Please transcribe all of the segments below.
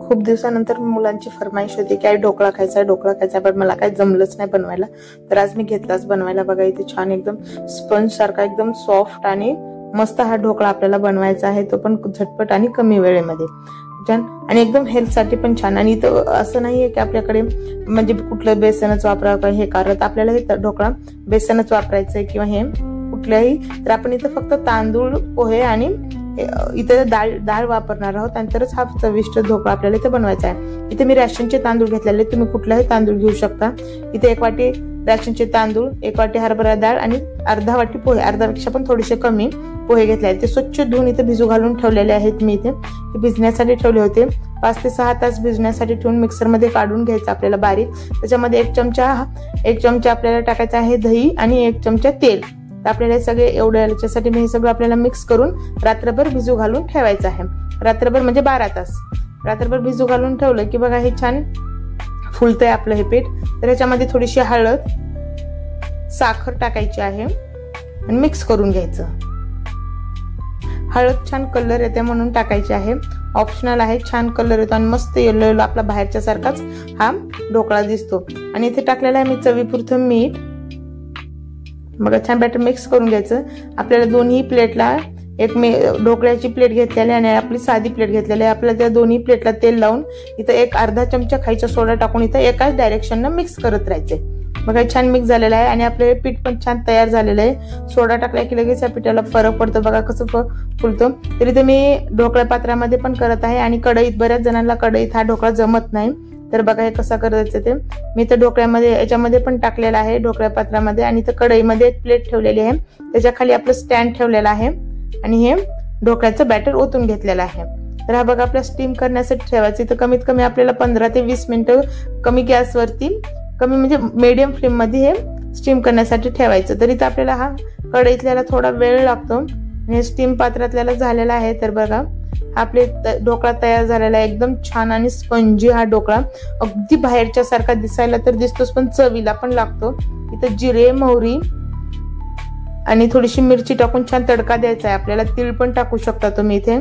खूप दिवसानंतर मुलांची फरमाईश होती की आई ढोकळा खायचा आहे, ढोकळा खायचा, पण मला काही जमलंच नाही बनवायला. तर आज मी घेतलाच बनवायला. बघा इथे छान एकदम स्पंज सारखा एकदम सॉफ्ट आणि मस्त हा ढोकळा आपल्याला बनवायचा आहे, तो पण झटपट आणि कमी वेळेमध्ये छान आणि एकदम हेल्थ साठी पण छान. आणि इथं असं नाहीये की आपल्याकडे म्हणजे कुठलं बेसनच वापरावं हे करत, आपल्याला हे ढोकळा बेसनच वापरायचंय किंवा हे कुठल्याही, तर आपण इथं फक्त तांदूळ, पोहे आणि इथे डाळ वापरणार आहोत आणि तरच हा चविष्ट ढोकळा आपल्याला इथे बनवायचा आहे. इथे मी रॅशनचे तांदूळ घेतलेले, तुम्ही कुठलाही तांदूळ घेऊ शकता. इथे 1 वाटी रॅशनचे तांदूळ, 1 वाटी हरभरा डाळ आणि अर्धा वाटी पोहे, अर्धापेक्षा पण थोडेसे कमी पोहे घेतले आहेत. ते स्वच्छ धुवून इथे भिजू घालून ठेवलेले आहेत. मी इथे हे भिजण्यासाठी ठेवले होते. 5 ते 6 तास भिजण्यासाठी ठेवून मिक्सर मध्ये काढून घ्यायचं आपल्याला बारीक. त्याच्यामध्ये 1 चमचा आपल्याला टाकायचा आहे दही आणि 1 चमचा तेल. आपल्याला हे सगळे एवढ्या याच्यासाठी मी हे सगळं आपल्याला मिक्स करून रात्रभर भिजू घालून ठेवायचं आहे. रात्रभर म्हणजे 12 तास रात्रभर भिजू घालून ठेवलं की बघा हे छान फुलतंय आपलं हे पीठ. तर ह्याच्यामध्ये थोडीशी हळद, साखर टाकायची आहे आणि मिक्स करून घ्यायचं. हळद छान कलर येते म्हणून टाकायची आहे, ऑप्शनल आहे. छान कलर येतो आणि मस्त येलो येलो आपला बाहेरच्या सारखाच हा ढोकळा दिसतो. आणि इथे टाकलेला आहे मी चवीपुरतं मीठ. बघा छान बॅटर मिक्स करून घ्यायचं. आपल्याला दोन्ही प्लेटला एक ढोकळ्याची प्लेट घेतलेली आणि आपली साधी प्लेट घेतलेली आहे. आपल्याला त्या दोन्ही प्लेटला तेल लावून इथं अर्धा चमचा खायचा सोडा टाकून इथं एकाच डायरेक्शननं मिक्स करत राहायचे. बघा छान मिक्स झालेलं आहे आणि आपले पीठ पण छान तयार झालेलं आहे. सोडा टाकला की लगेच या पिठाला फरक पडतो. बघा कसं फुलतं. तरी ते मी ढोकळा पात्रामध्ये पण करत आहे आणि कढईत, बऱ्याच जणांना कढईत हा ढोकळा जमत नाही. तर बघा हे कसं करायचं ते मी तर ढोकळ्यामध्ये याच्यामध्ये पण टाकलेलं आहे, ढोकळ्या पात्रामध्ये. आणि तर कढईमध्ये एक प्लेट ठेवलेली आहे, त्याच्या खाली आपलं स्टँड ठेवलेलं आहे आणि हे ढोकळ्याचं बॅटर ओतून घेतलेलं आहे. तर हा बघा आपल्या स्टीम करण्यासाठी ठेवायचं. तर कमीत कमी आपल्याला 15 ते 20 मिनिटं कमी गॅसवरती, कमी म्हणजे मीडियम फ्लेम मध्ये हे स्टीम करण्यासाठी ठेवायचं. तरी तर आपल्याला हा कढईतल्याला थोडा वेळ लागतो आणि स्टीम पात्रातल्याला झालेला आहे. तर बघा आपले ढोकळा तयार झालेला आहे, एकदम छान आणि स्पंजी हा ढोकळा. अगदी बाहेरच्या सारखा दिसायला तर दिसतोच, पण चवीला पण लागतो. इथं जिरे, मोहरी आणि थोडीशी मिरची टाकून छान तडका द्यायचा आहे. आपल्याला तीळ पण टाकू शकता तुम्ही. इथे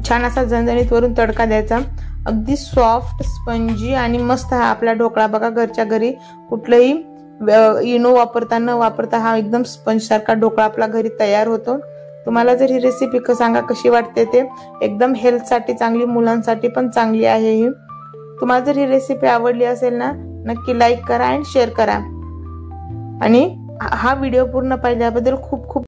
छान असा झणझणीत वरून तडका द्यायचा. अगदी सॉफ्ट, स्पंजी आणि मस्त हा आपला ढोकळा. बघा घरच्या घरी कुठलंही इनो वापरता हा एकदम स्पंज सारखा ढोकळा आपला घरी तयार होतो. तुम्हाला जर ही रेसिपी सांगा कशी वाटते ते. एकदम हेल्थ साठी चांगली, मुलांसाठी पण चांगली आहे ही. तुम्हाला जर ही रेसिपी आवडली असेल ना, नक्की लाईक करा आणि शेअर करा. आणि हा व्हिडिओ पूर्ण पाहिल्याबद्दल खूप खूप